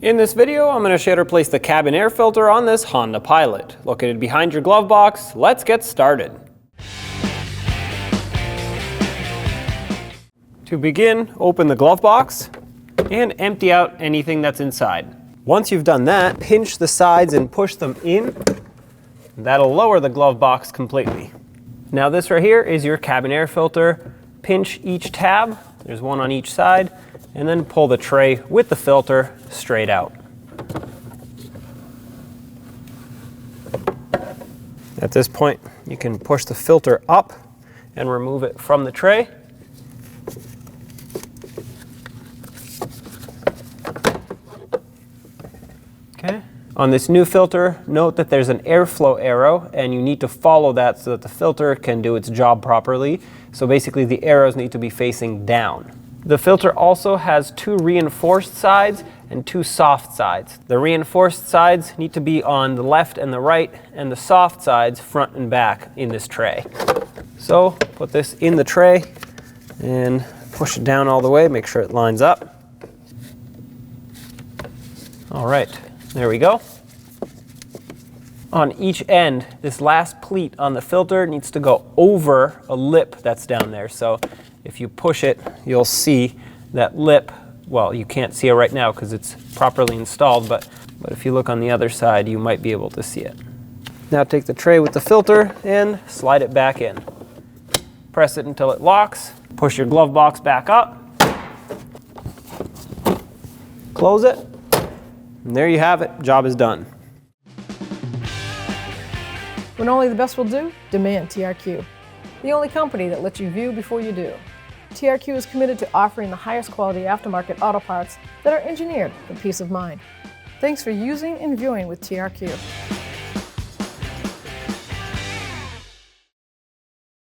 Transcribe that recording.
In this video, I'm going to show you how to replace the cabin air filter on this Honda Pilot. Located behind your glove box, let's get started. To begin, open the glove box and empty out anything that's inside. Once you've done that, pinch the sides and push them in. That'll lower the glove box completely. Now this right here is your cabin air filter. Pinch each tab, there's one on each side, and then pull the tray with the filter straight out. At this point, you can push the filter up and remove it from the tray. Okay. On this new filter, note that there's an airflow arrow, and you need to follow that so that the filter can do its job properly. So basically, the arrows need to be facing down. The filter also has two reinforced sides and two soft sides. The reinforced sides need to be on the left and the right, and the soft sides front and back in this tray. So put this in the tray and push it down all the way, make sure it lines up. All right, there we go. On each end, this last pleat on the filter needs to go over a lip that's down there. So if you push it, you'll see that lip. Well, you can't see it right now because it's properly installed, but if you look on the other side, you might be able to see it. Now take the tray with the filter and slide it back in. Press it until it locks. Push your glove box back up. Close it. And there you have it. Job is done. When only the best will do, demand TRQ. The only company that lets you view before you do. TRQ is committed to offering the highest quality aftermarket auto parts that are engineered for peace of mind. Thanks for using and viewing with TRQ.